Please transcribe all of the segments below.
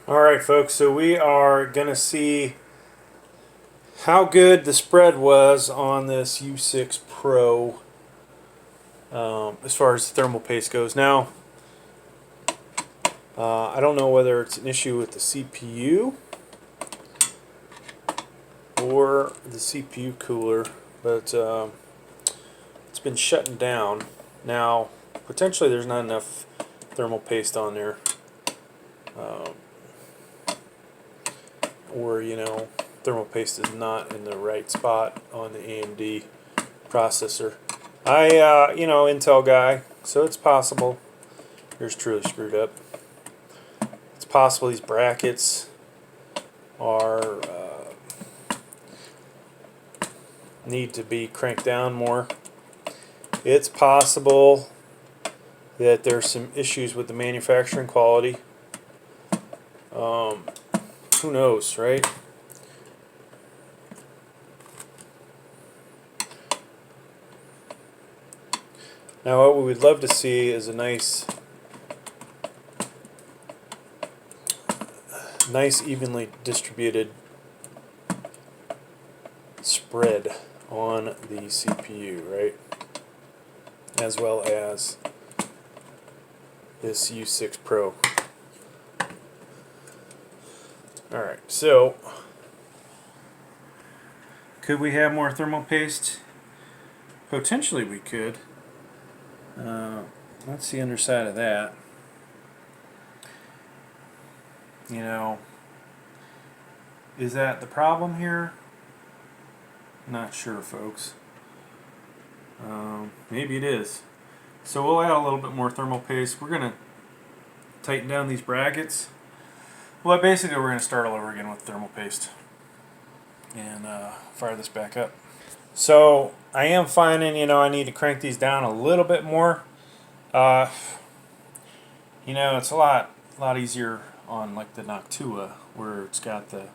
Alright folks, so we are going to see how good the spread was on this U6 Pro as far as thermal paste goes. Now, I don't know whether it's an issue with the CPU or the CPU cooler, but it's been shutting down. Now, potentially there's not enough thermal paste on there. Or thermal paste is not in the right spot on the AMD processor. Intel guy, so it's possible yours truly screwed up. It's possible these brackets are need to be cranked down more. It's possible that there's some issues with the manufacturing quality. Who knows, right? Now what we would love to see is a nice evenly distributed spread on the CPU, right? As well as this U6 Pro. Alright, so could we have more thermal paste? Potentially we could. That's the underside of that. Is that the problem here? Not sure, folks. Maybe it is. So we'll add a little bit more thermal paste. We're going to tighten down these brackets. Well, basically we're going to start all over again with thermal paste and fire this back up. So I am finding, I need to crank these down a little bit more. It's a lot easier on like the Noctua, where it's got the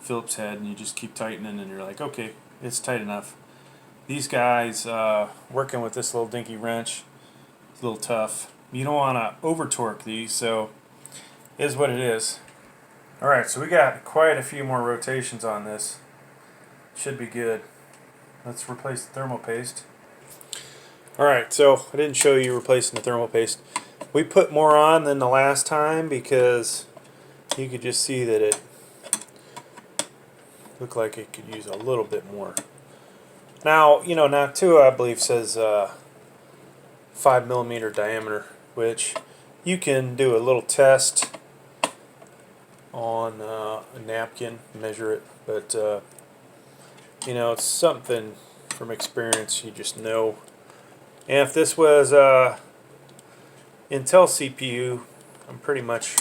Phillips head and you just keep tightening and you're like, okay, it's tight enough. These guys, working with this little dinky wrench, it's a little tough. You don't want to over torque these, so it is what it is. Alright, so we got quite a few more rotations on this. Should be good. Let's replace the thermal paste. Alright, so I didn't show you replacing the thermal paste. We put more on than the last time because you could just see that it looked like it could use a little bit more. Now, Noctua, I believe, says 5mm diameter, which you can do a little test on a napkin, measure it, but it's something from experience you just know. And if this was Intel CPU, I'm pretty much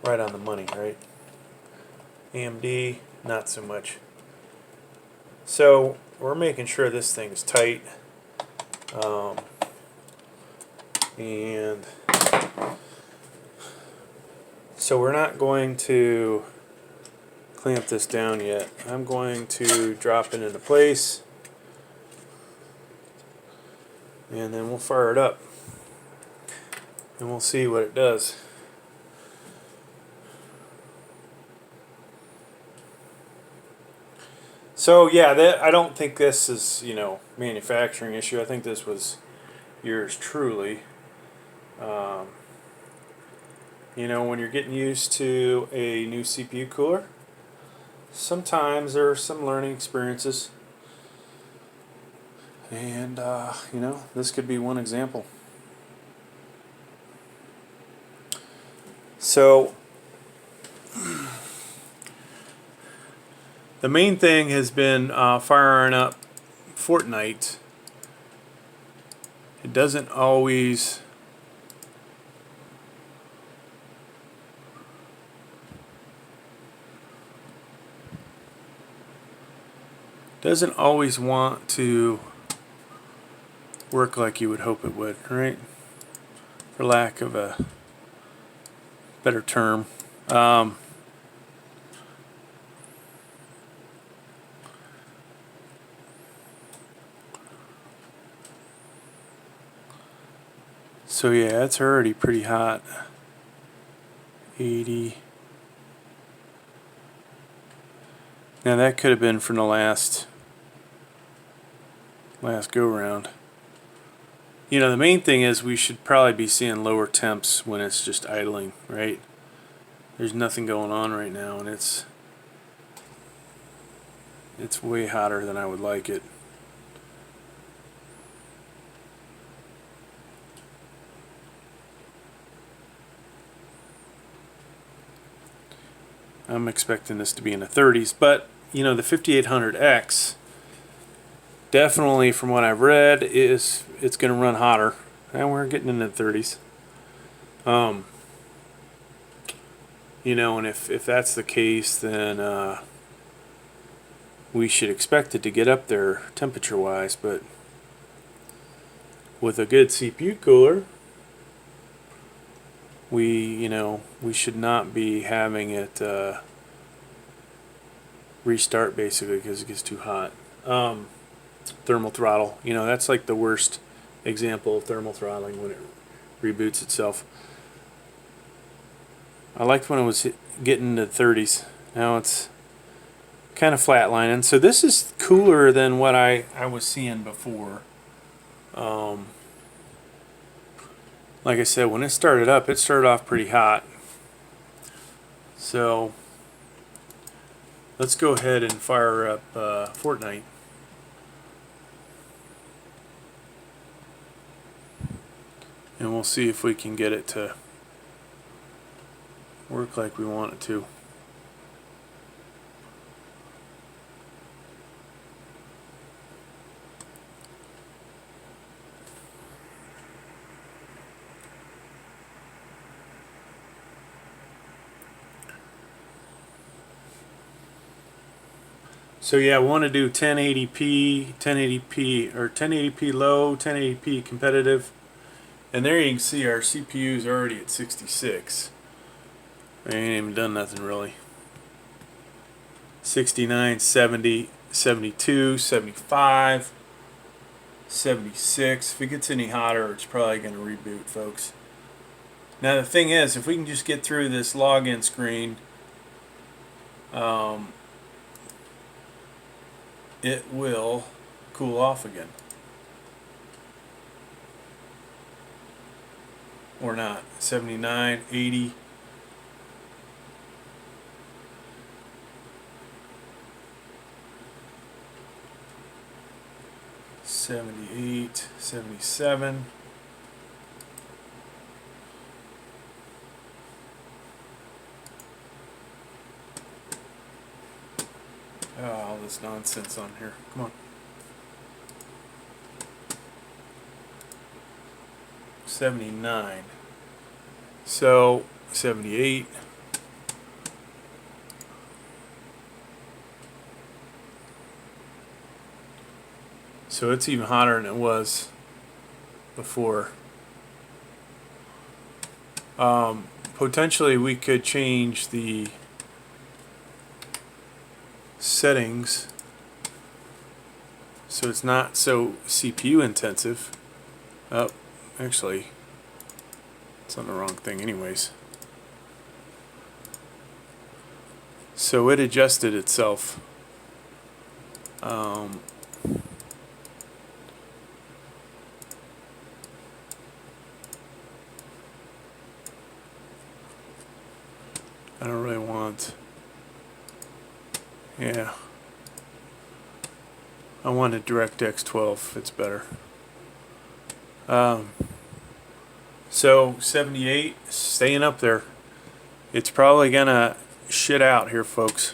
right on the money, right? AMD, not so much. So we're making sure this thing is tight, and so we're not going to clamp this down yet. I'm going to drop it into place and then we'll fire it up and we'll see what it does. So yeah, I don't think this is manufacturing issue. I think this was yours truly. When you're getting used to a new CPU cooler, sometimes there are some learning experiences, and this could be one example. So the main thing has been firing up Fortnite. It doesn't always want to work like you would hope it would, right? For lack of a better term. So yeah, it's already pretty hot. 80. Now that could have been from the last go round. You know, the main thing is we should probably be seeing lower temps when it's just idling, right? There's nothing going on right now, and it's way hotter than I would like it. I'm expecting this to be in the 30s, but you know, the 5800X definitely, from what I've read, it's going to run hotter, and we're getting into the 30s. You know, and if that's the case, then we should expect it to get up there temperature-wise. But with a good CPU cooler, we should not be having it restart basically because it gets too hot. Thermal throttle, you know, that's like the worst example of thermal throttling when it reboots itself. I liked when it was getting to the 30s. Now it's kind of flatlining. So this is cooler than what I was seeing before. Like I said, when it started up, it started off pretty hot. So let's go ahead and fire up Fortnite. And we'll see if we can get it to work like we want it to. So yeah, I want to do 1080p, 1080p, or 1080p low, 1080p competitive. And there you can see our CPU is already at 66. I ain't even done nothing really. 69, 70, 72, 75, 76. If it gets any hotter, it's probably going to reboot, folks. Now the thing is, if we can just get through this login screen, it will cool off again. Or not. 79, 80. $78, $77. Oh, all this nonsense on here. Come on. 79. So 78. So it's even hotter than it was before. Potentially we could change the settings so it's not so CPU intensive. Oh, actually, it's on the wrong thing anyways. So it adjusted itself. I don't really want, yeah, I want a DirectX 12, it's better. So 78, staying up there. It's probably gonna shit out here, folks.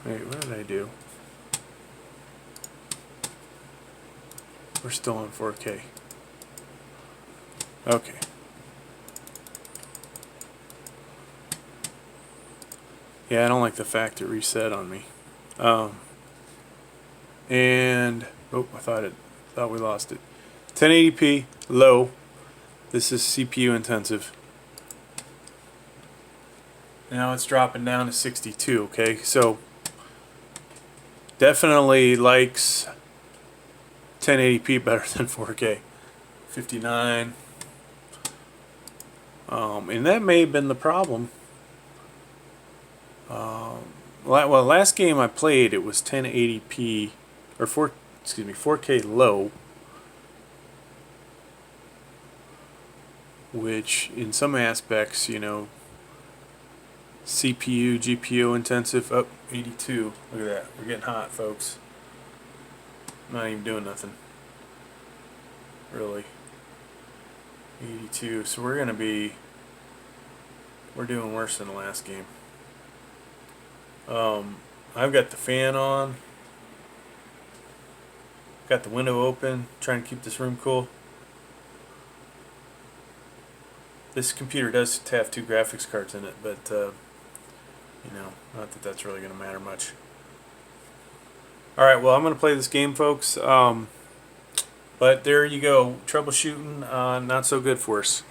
Wait, what did I do? We're still on 4K. Okay. Yeah, I don't like the fact it reset on me. And oh, I thought we lost it. 1080p low. This is CPU intensive. Now it's dropping down to 62. Okay, so definitely likes 1080p better than 4K. 59. And that may have been the problem. Well, last game I played, it was 1080p, or 4K low, which in some aspects, you know, CPU, GPU intensive. Up 82. Look at that. We're getting hot, folks. I'm not even doing nothing. Really. 82. So we're doing worse than the last game. I've got the fan on. Got the window open, trying to keep this room cool. This computer does have 2 graphics cards in it, but you know, not that that's really going to matter much. Alright, well, I'm going to play this game, folks. But there you go. Troubleshooting, not so good for us.